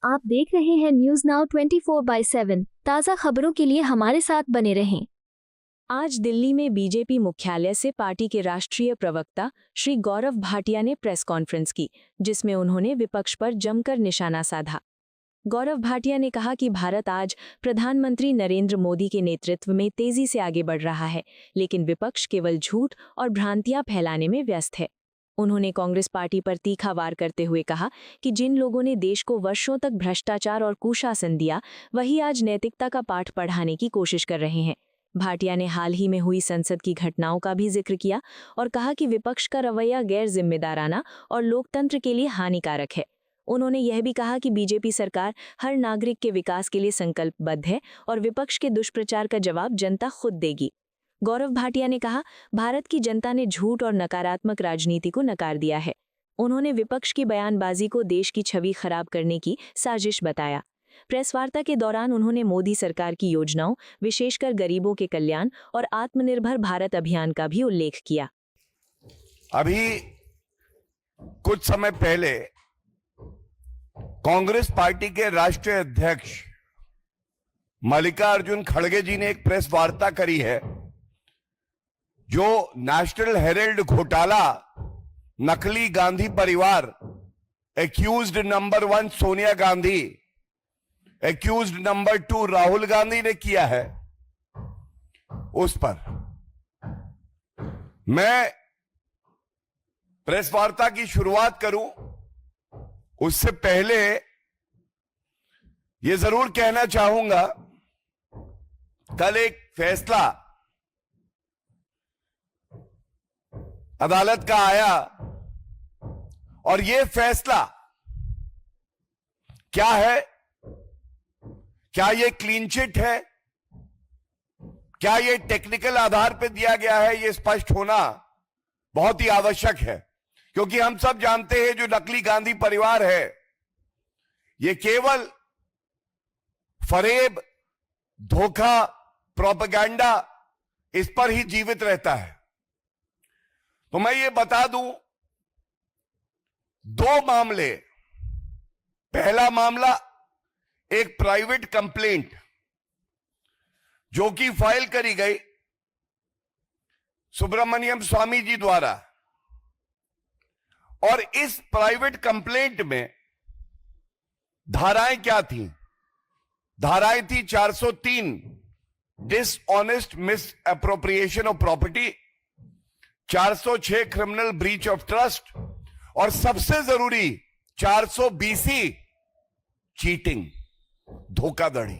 आप देख रहे हैं न्यूज नाउ 24/7। ताज़ा खबरों के लिए हमारे साथ बने रहें। आज दिल्ली में बीजेपी मुख्यालय से पार्टी के राष्ट्रीय प्रवक्ता श्री गौरव भाटिया ने प्रेस कॉन्फ्रेंस की, जिसमें उन्होंने विपक्ष पर जमकर निशाना साधा। गौरव भाटिया ने कहा कि भारत आज प्रधानमंत्री नरेंद्र मोदी के नेतृत्व में तेजी से आगे बढ़ रहा है, लेकिन विपक्ष केवल झूठ और भ्रांतियां फैलाने में व्यस्त है। उन्होंने कांग्रेस पार्टी पर तीखा वार करते हुए कहा कि जिन लोगों ने देश को वर्षों तक भ्रष्टाचार और कुशासन दिया, वही आज नैतिकता का पाठ पढ़ाने की कोशिश कर रहे हैं। भाटिया ने हाल ही में हुई संसद की घटनाओं का भी जिक्र किया और कहा कि विपक्ष का रवैया गैर जिम्मेदाराना और लोकतंत्र के लिए हानिकारक है। उन्होंने यह भी कहा कि बीजेपी सरकार हर नागरिक के विकास के लिए संकल्पबद्ध है और विपक्ष के दुष्प्रचार का जवाब जनता खुद देगी। गौरव भाटिया ने कहा, भारत की जनता ने झूठ और नकारात्मक राजनीति को नकार दिया है। उन्होंने विपक्ष की बयानबाजी को देश की छवि खराब करने की साजिश बताया। प्रेस वार्ता के दौरान उन्होंने मोदी सरकार की योजनाओं, विशेषकर गरीबों के कल्याण और आत्मनिर्भर भारत अभियान का भी उल्लेख किया। अभी कुछ समय पहले कांग्रेस पार्टी के राष्ट्रीय अध्यक्ष मल्लिकार्जुन खड़गे जी ने एक प्रेस वार्ता करी है, जो नेशनल हेराल्ड घोटाला, नकली गांधी परिवार, accused number 1 Sonia Gandhi, accused number 2 Rahul Gandhi ने किया है, उस पर मैं प्रेस वार्ता की शुरुआत करूं उससे पहले यह जरूर कहना चाहूंगा, कल एक फैसला अदालत का आया और यह फैसला क्या है? क्या यह क्लीन चिट है? क्या यह टेक्निकल आधार पर दिया गया है? यह स्पष्ट होना बहुत ही आवश्यक है, क्योंकि हम सब जानते हैं जो नकली गांधी परिवार है, यह केवल फरेब, धोखा, प्रोपेगेंडा, इस पर ही जीवित रहता है। तो मैं ये बता दूं, 2 मामले। पहला मामला एक प्राइवेट कंप्लेंट जो कि फाइल करी गई सुब्रमण्यम स्वामी जी द्वारा, और इस प्राइवेट कंप्लेंट में धाराएं क्या थी? धाराएं थी 403 dishonest miss appropriation of property, 406 criminal breach of trust और सबसे जरूरी 420 चीटिंग, धोखाधड़ी।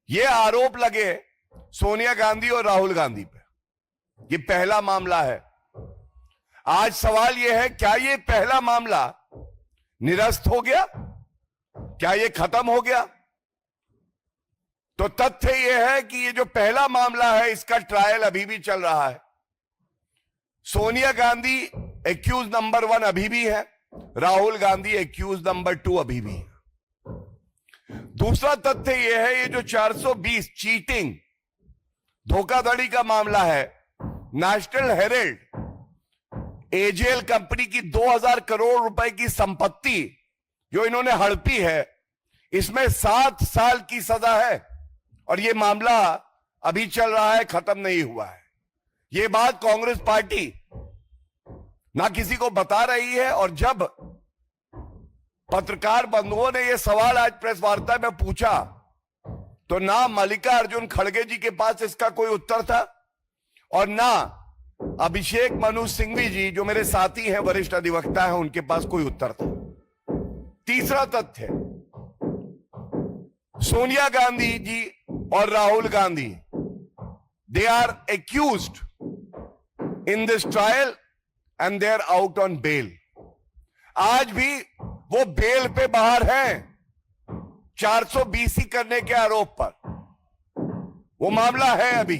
ये आरोप लगे सोनिया गांधी और राहुल गांधी पे। ये पहला मामला है। आज सवाल यह है, क्या ये पहला मामला निरस्त हो गया? क्या ये खत्म हो गया? तो तथ्य यह है कि ये जो पहला मामला है, इसका ट्रायल अभी भी चल रहा है। सोनिया गांधी एक्यूज नंबर 1 अभी भी है, राहुल गांधी एक्यूज नंबर 2 अभी भी है। दूसरा तथ्य यह है, ये जो 420 चीटिंग, धोखाधड़ी का मामला है, नेशनल हेराल्ड एजेएल कंपनी की 2000 करोड़ रुपए की संपत्ति जो इन्होंने हड़पी है, इसमें 7 साल की सजा है और यह मामला अभी चल रहा है, खत्म नहीं हुआ है। ये बात कांग्रेस पार्टी ना किसी को बता रही है, और जब पत्रकार बंधुओं ने यह सवाल आज प्रेस वार्ता में पूछा, तो ना मल्लिकार्जुन खड़गे जी के पास इसका कोई उत्तर था और ना अभिषेक मनु सिंघवी जी, जो मेरे साथी हैं, वरिष्ठ अधिवक्ता हैं, उनके पास कोई उत्तर था। तीसरा तथ्य, सोनिया गांधी जी और Rahul Gandhi, they are accused in this trial and they are out on bail. आज भी वो बेल पे बाहर हैं 420 करने के आरोप पर। वो मामला है अभी,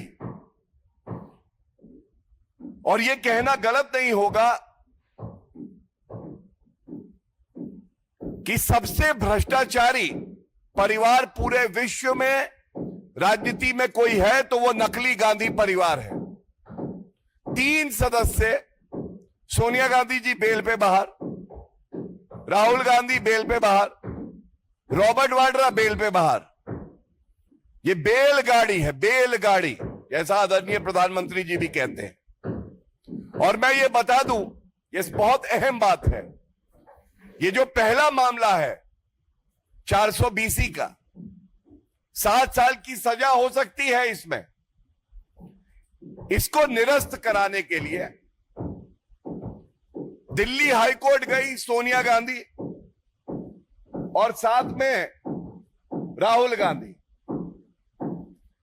और ये कहना गलत नहीं होगा कि सबसे भ्रष्टाचारी परिवार पूरे विश्व में राजनीति में कोई है तो वो नकली गांधी परिवार है। 3 सदस्य, सोनिया गांधी जी बेल पे बाहर, राहुल गांधी बेल पे बाहर, रॉबर्ट वाड्रा बेल पे बाहर। ये बेलगाड़ी है, बेलगाड़ी, जैसा आदरणीय प्रधानमंत्री जी भी कहते हैं। और मैं ये बता दूं, ये बहुत अहम बात है, ये जो पहला मामला है 420 का, 7 साल की सजा हो सकती है इसमें। इसको निरस्त कराने के लिए दिल्ली हाईकोर्ट गई सोनिया गांधी और साथ में राहुल गांधी।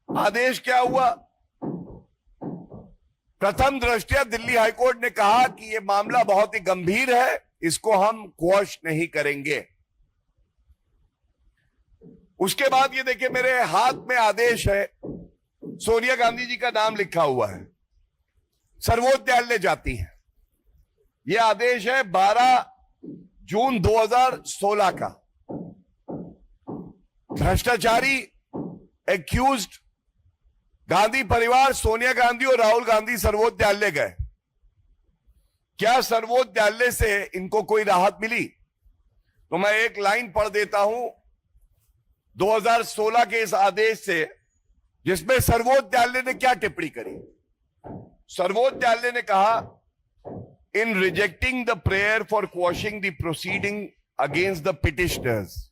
आदेश क्या हुआ? प्रथम दृष्टया दिल्ली हाईकोर्ट ने कहा कि यह मामला बहुत ही गंभीर है, इसको हम क्वॉश नहीं करेंगे। उसके बाद ये देखिए मेरे हाथ में आदेश है, सोनिया गांधी जी का नाम लिखा हुआ है, सर्वोच्च न्यायालय जाती है। यह आदेश है 12 जून 2016 का। भ्रष्टाचारी एक्यूज्ड गांधी परिवार, सोनिया गांधी और राहुल गांधी सर्वोच्च न्यायालय गए। क्या सर्वोच्च न्यायालय से इनको कोई राहत मिली? तो मैं एक लाइन पढ़ देता हूं 2016 के इस आदेश से, जिसमें सर्वोच्च न्यायालय ने क्या टिप्पणी करी। सर्वोच्च न्यायालय ने कहा, in rejecting the prayer for quashing the proceeding against the petitioners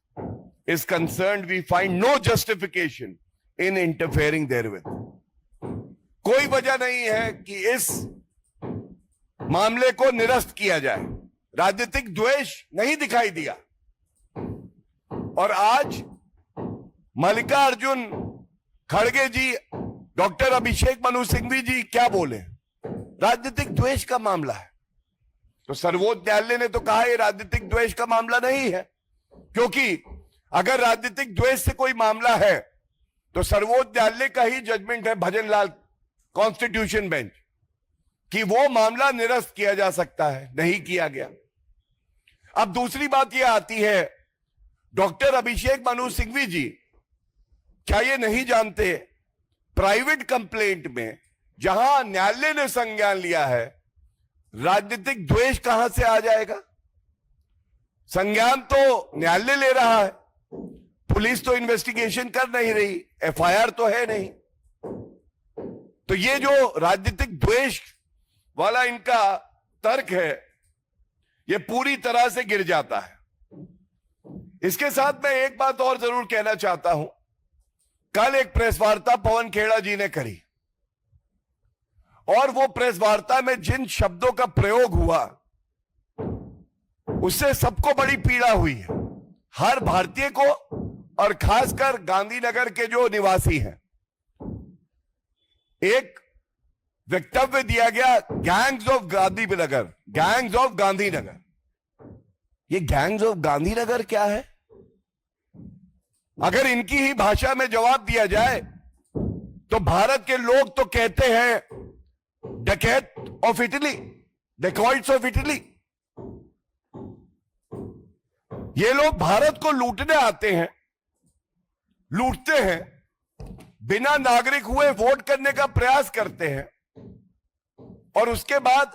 is concerned, we find no justification in interfering therewith. कोई वजह नहीं है कि इस मामले को निरस्त किया जाए। राजनीतिक द्वेष नहीं दिखाई दिया। और आज मल्लिकार्जुन खड़गे जी, डॉक्टर अभिषेक मनु सिंघवी जी क्या बोले? राजनीतिक द्वेष का मामला है। तो सर्वोच्च न्यायालय ने तो कहा यह राजनीतिक द्वेष का मामला नहीं है, क्योंकि अगर राजनीतिक द्वेष से कोई मामला है तो सर्वोच्च न्यायालय का ही जजमेंट है, भजनलाल कॉन्स्टिट्यूशन बेंच, कि वो मामला निरस्त किया जा सकता है। नहीं किया गया। अब दूसरी बात यह आती है, डॉक्टर अभिषेक मनु सिंघवी जी क्या ये नहीं जानते, प्राइवेट कंप्लेंट में जहां न्यायालय ने संज्ञान लिया है, राजनीतिक द्वेष कहां से आ जाएगा? संज्ञान तो न्यायालय ले रहा है, पुलिस तो इन्वेस्टिगेशन कर नहीं रही, एफआईआर तो है नहीं। तो ये जो राजनीतिक द्वेष वाला इनका तर्क है, ये पूरी तरह से गिर जाता है। इसके साथ मैं एक बात और जरूर कहना चाहता हूं। कल एक प्रेस वार्ता पवन खेड़ा जी ने करी, और वो प्रेस वार्ता में जिन शब्दों का प्रयोग हुआ उससे सबको बड़ी पीड़ा हुई है, हर भारतीय को, और खासकर गांधीनगर के जो निवासी हैं। एक वक्तव्य दिया गया, gangs of Gandhinagar, gangs of Gandhinagar. ये गैंग्स ऑफ गांधीनगर क्या है? अगर इनकी ही भाषा में जवाब दिया जाए तो भारत के लोग तो कहते हैं डकैत of Italy, dacoits of Italy. ये लोग भारत को लूटने आते हैं, लूटते हैं, बिना नागरिक हुए वोट करने का प्रयास करते हैं, और उसके बाद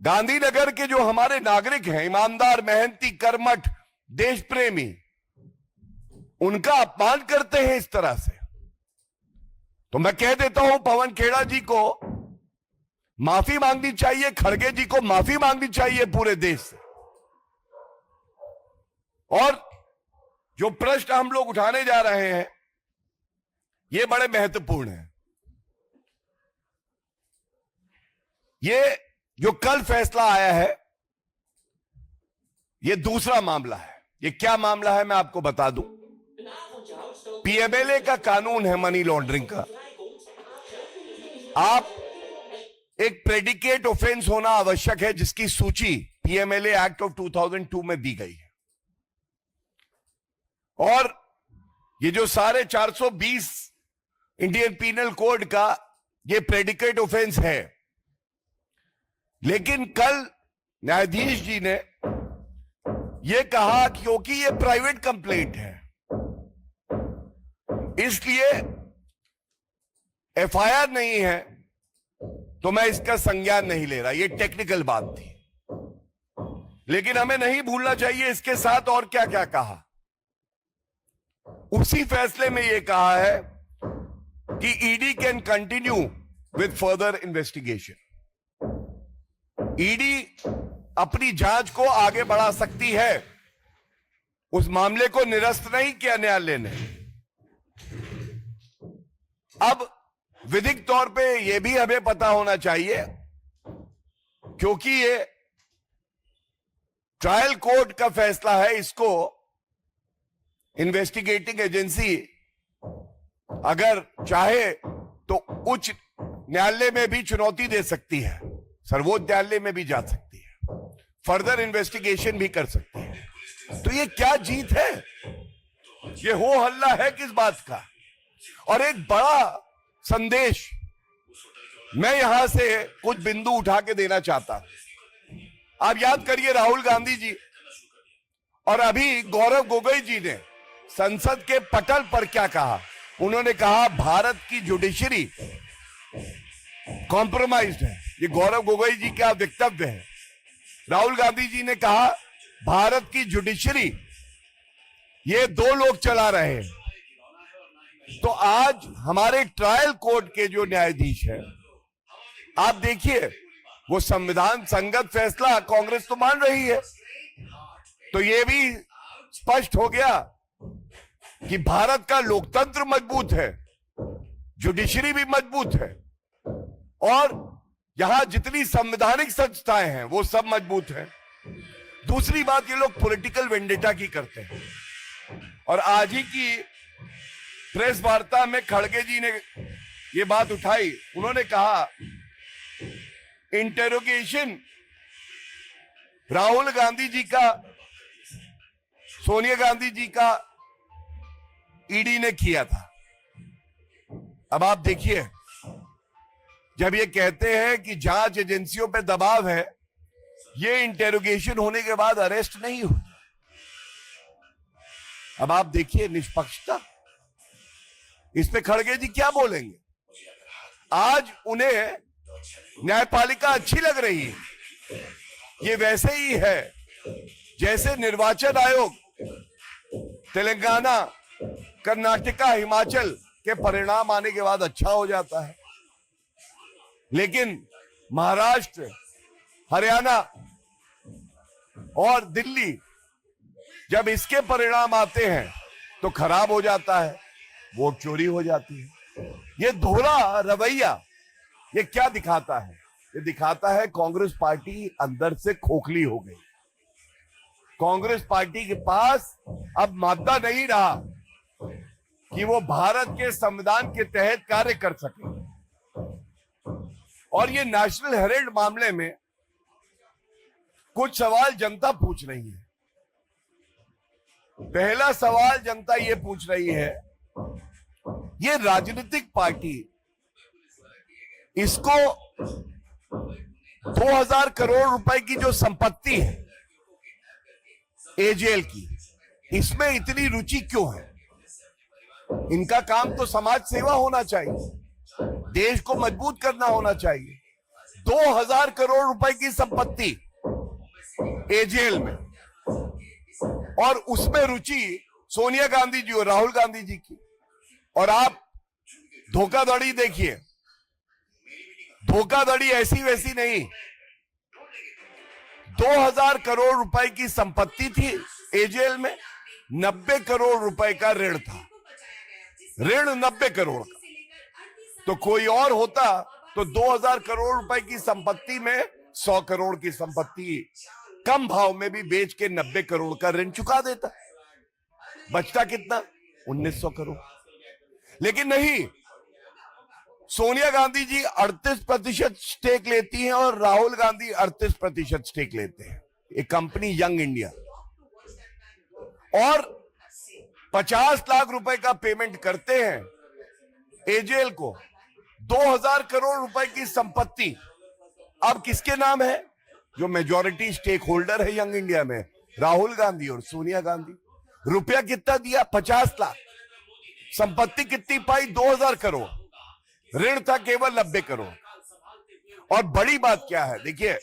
गांधीनगर के जो हमारे नागरिक हैं, ईमानदार, मेहनती, कर्मठ, देश प्रेमी, उनका अपमान करते हैं इस तरह से। तो मैं कह देता हूं, पवन खेड़ा जी को माफी मांगनी चाहिए, खड़गे जी को माफी मांगनी चाहिए पूरे देश से। और जो प्रश्न हम लोग उठाने जा रहे हैं ये बड़े महत्वपूर्ण हैं। ये जो कल फैसला आया है, ये दूसरा मामला है। ये क्या मामला है मैं आपको बता दूं। पीएमएलए का कानून है मनी लॉन्ड्रिंग का। आप एक प्रेडिकेट ऑफेंस होना आवश्यक है, जिसकी सूची पीएमएलए एक्ट ऑफ 2002 में दी गई है। और ये जो सारे 420 इंडियन पीनल कोड का ये प्रेडिकेट ऑफेंस है। लेकिन कल न्यायाधीश जी ने ये कहा क्योंकि ये प्राइवेट कंप्लेंट है, इसलिए एफआईआर नहीं है, तो मैं इसका संज्ञान नहीं ले रहा। ये टेक्निकल बात थी, लेकिन हमें नहीं भूलना चाहिए इसके साथ और क्या क्या कहा। उसी फैसले में यह कहा है कि ED can continue with further investigation. ED अपनी जांच को आगे बढ़ा सकती है, उस मामले को निरस्त नहीं किया न्यायालय ने। अब विधिक तौर पे यह भी हमें पता होना चाहिए, क्योंकि ये ट्रायल कोर्ट का फैसला है, इसको इन्वेस्टिगेटिंग एजेंसी अगर चाहे तो उच्च न्यायालय में भी चुनौती दे सकती है, सर्वोच्च न्यायालय में भी जा सकती है, फर्दर इन्वेस्टिगेशन भी कर सकती है। तो ये क्या जीत है, ये हो हल्ला है किस बात का? और एक बड़ा संदेश मैं यहां से कुछ बिंदु उठा के देना चाहता हूं। आप याद करिए, राहुल गांधी जी और अभी गौरव गोगोई जी ने संसद के पटल पर क्या कहा। उन्होंने कहा भारत की जुडिशरी कॉम्प्रोमाइज्ड है। ये गौरव गोगोई जी का वक्तव्य है। राहुल गांधी जी ने कहा भारत की जुडिशरी ये दो लोग चला रहे हैं। तो आज हमारे ट्रायल कोर्ट के जो न्यायाधीश हैं, आप देखिए, वो संविधान संगत फैसला कांग्रेस तो मान रही है, तो ये भी स्पष्ट हो गया कि भारत का लोकतंत्र मजबूत है, जुडिशरी भी मजबूत है, और यहां जितनी संवैधानिक संस्थाएं हैं वो सब मजबूत हैं। दूसरी बात, ये लोग पॉलिटिकल वेंडेटा की करते हैं। और आज ही की प्रेस वार्ता में खड़गे जी ने ये बात उठाई। उन्होंने कहा इंटेरोगेशन राहुल गांधी जी का, सोनिया गांधी जी का ईडी ने किया था। अब आप देखिए, जब ये कहते हैं कि जांच एजेंसियों पे दबाव है, ये इंटेरोगेशन होने के बाद अरेस्ट नहीं हुई। अब आप देखिए निष्पक्षता, इस पे खड़गे जी क्या बोलेंगे? आज उन्हें न्यायपालिका अच्छी लग रही है। ये वैसे ही है जैसे निर्वाचन आयोग तेलंगाना, कर्नाटका, हिमाचल के परिणाम आने के बाद अच्छा हो जाता है, लेकिन महाराष्ट्र, हरियाणा और दिल्ली जब इसके परिणाम आते हैं तो खराब हो जाता है, वोट चोरी हो जाती है। ये दोहरा रवैया ये क्या दिखाता है? ये दिखाता है कांग्रेस पार्टी अंदर से खोखली हो गई। कांग्रेस पार्टी के पास अब मादा नहीं रहा कि वो भारत के संविधान के तहत कार्य कर सके। और ये नेशनल हेराल्ड मामले में कुछ सवाल जनता पूछ रही है। पहला सवाल जनता ये पूछ रही है, ये राजनीतिक पार्टी, इसको 2000 करोड़ रुपए की जो संपत्ति है एजेएल की, इसमें इतनी रुचि क्यों है? इनका काम तो समाज सेवा होना चाहिए, देश को मजबूत करना होना चाहिए। 2000 करोड़ रुपए की संपत्ति एजेएल में, और उसमें रुचि सोनिया गांधी जी और राहुल गांधी जी की। और आप धोखाधड़ी देखिए, धोखाधड़ी ऐसी वैसी नहीं। 2000 करोड़ रुपए की संपत्ति थी एजेएल में, 90 करोड़ रुपए का ऋण था, ऋण 90 करोड़ का। तो कोई और होता तो 2000 करोड़ रुपए की संपत्ति में 100 करोड़ की संपत्ति कम भाव में भी बेच के 90 करोड़ का ऋण चुका देता। बचता कितना? 1900 करोड़। लेकिन नहीं, सोनिया गांधी जी 38% स्टेक लेती हैं और राहुल गांधी 38% स्टेक लेते हैं, एक कंपनी यंग इंडिया, और 50 लाख रुपए का पेमेंट करते हैं एजेएल को। 2000 करोड़ रुपए की संपत्ति अब किसके नाम है? जो मेजॉरिटी स्टेक होल्डर है यंग इंडिया में, राहुल गांधी और सोनिया गांधी। रुपया कितना दिया? 50 लाख। संपत्ति कितनी पाई? 2000 करोड़। ऋण था केवल 90 करोड़। और बड़ी बात क्या है, देखिए,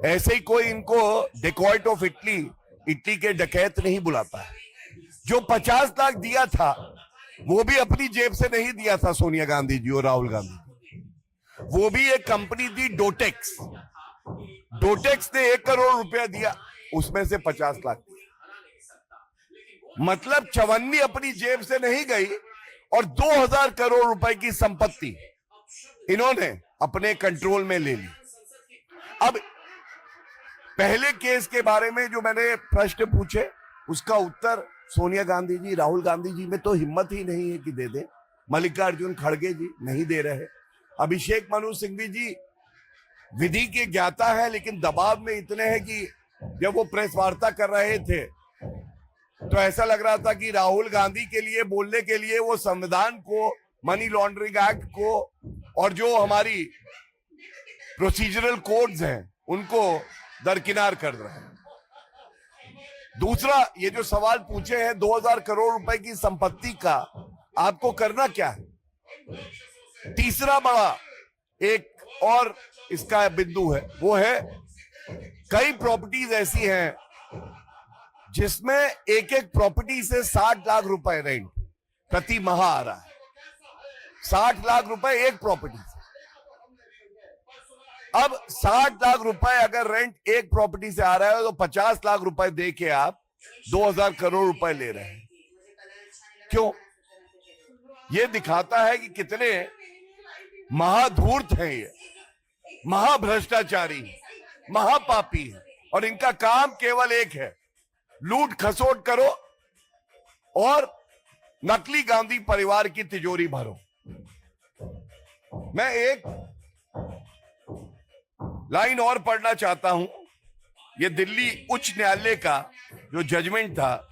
ऐसे ही कोई इनको डेकॉइट ऑफ इटली, इटली के डकैत नहीं बुलाता है। जो 50 लाख दिया था वो भी अपनी जेब से नहीं दिया था सोनिया गांधी जी और राहुल गांधी जी। वो भी एक कंपनी थी डोटेक्स ने 1 करोड़ रुपया दिया, उसमें से 50 लाख दिया। मतलब चवन्नी अपनी जेब से नहीं गई और 2000 करोड़ रुपए की संपत्ति इन्होंने अपने कंट्रोल में ले ली। अब पहले केस के बारे में जो मैंने प्रश्न पूछे उसका उत्तर सोनिया गांधी जी, राहुल गांधी जी में तो हिम्मत ही नहीं है कि दे दे। मल्लिकार्जुन खड़गे जी नहीं दे रहे। अभिषेक मनु सिंघवी जी विधि के ज्ञाता है लेकिन दबाव में इतने हैं कि जब वो प्रेस वार्ता कर रहे थे तो ऐसा लग रहा था कि राहुल गांधी के लिए बोलने के लिए वो संविधान को, मनी लॉन्ड्रिंग एक्ट को और जो हमारी प्रोसीजरल कोड्स हैं उनको दरकिनार कर रहे हैं। दूसरा, ये जो सवाल पूछे हैं 2000 करोड़ रुपए की संपत्ति का आपको करना क्या है। तीसरा बड़ा एक और इसका बिंदु है, वो है कई प्रॉपर्टीज ऐसी हैं जिसमें एक एक प्रॉपर्टी से 60 लाख रुपए रेंट प्रति माह आ रहा है। 60 लाख रुपए एक प्रॉपर्टी से। अब 60 लाख रुपए अगर रेंट एक प्रॉपर्टी से आ रहा है तो 50 लाख रुपए दे के आप 2000 करोड़ रुपए ले रहे हैं। क्यों? यह दिखाता है कि कितने महाधूर्त हैं, ये महाभ्रष्टाचारी, महापापी हैं और इनका काम केवल एक है, लूट खसोट करो और नकली गांधी परिवार की तिजोरी भरो। मैं एक लाइन और पढ़ना चाहता हूं। यह दिल्ली उच्च न्यायालय का जो जजमेंट था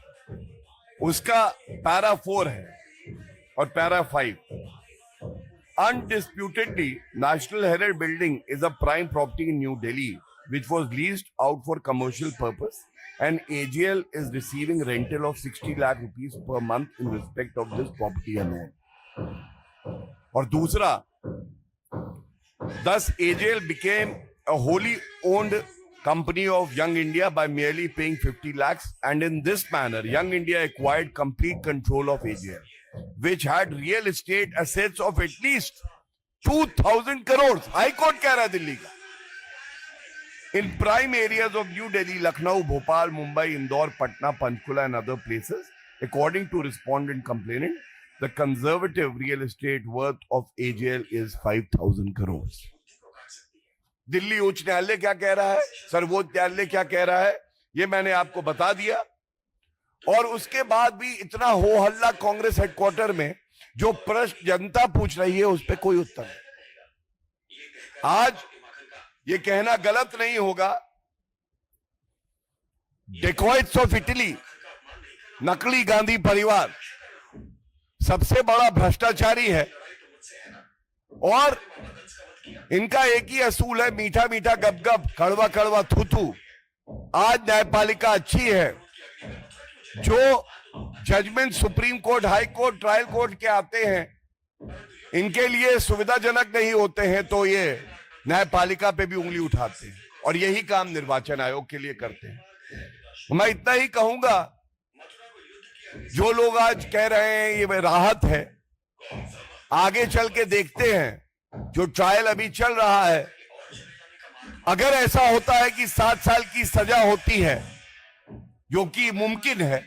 उसका पैरा 4 है और para 5। Undisputedly, National Herald Building is a prime property in New Delhi, which was leased out for commercial purpose, and AGL is receiving rental of 60 lakh rupees per month in respect of this property alone. और दूसरा, thus AGL became a wholly owned company of Young India by merely paying 50 lakhs, and in this manner, Young India acquired complete control of AGL, which had real estate assets of at least 2000 crores. High Court कह रहा है दिल्ली का. In prime areas of New Delhi, Lucknow, Bhopal, Mumbai, Indore, Patna, Panchkula and other places, according to respondent complainant, the conservative real estate worth of AGL is 5000 crores. Delhi उच्च न्यायालय क्या कह रहा है, सर्वोच्च न्यायालय क्या कह रहा है, ये मैंने आपको बता दिया। और उसके बाद भी इतना हो हल्ला कांग्रेस हेडक्वार्टर में, जो प्रश्न जनता पूछ रही है उस पर कोई उत्तर नहीं। आज ये कहना गलत नहीं होगा, डेकॉइट्स ऑफ इटली, नकली गांधी परिवार सबसे बड़ा भ्रष्टाचारी है और इनका एक ही असूल है, मीठा मीठा गपगप, कड़वा कड़वा थूथू। आज न्यायपालिका अच्छी है, जो judgement supreme court, high court, trial court के आते हैं इनके लिए सुविधाजनक नहीं होते हैं तो ये न्यायपालिका पे भी उंगली उठाते हैं और यही काम निर्वाचन आयोग के लिए करते हैं। मैं इतना ही कहूंगा, जो लोग आज कह रहे हैं ये राहत है, आगे चल के देखते हैं, जो ट्रायल अभी चल रहा है, अगर ऐसा होता है कि 7 साल की सजा होती है, जो कि मुमकिन है,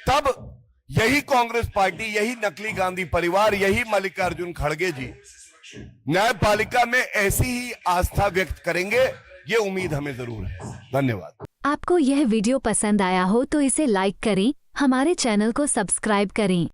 तब यही कांग्रेस पार्टी, यही नकली गांधी परिवार, यही मल्लिकार्जुन खड़गे जी न्यायपालिका में ऐसी ही आस्था व्यक्त करेंगे, ये उम्मीद हमें जरूर है। धन्यवाद। आपको यह वीडियो पसंद आया हो तो इसे लाइक करें, हमारे चैनल को सब्सक्राइब करें।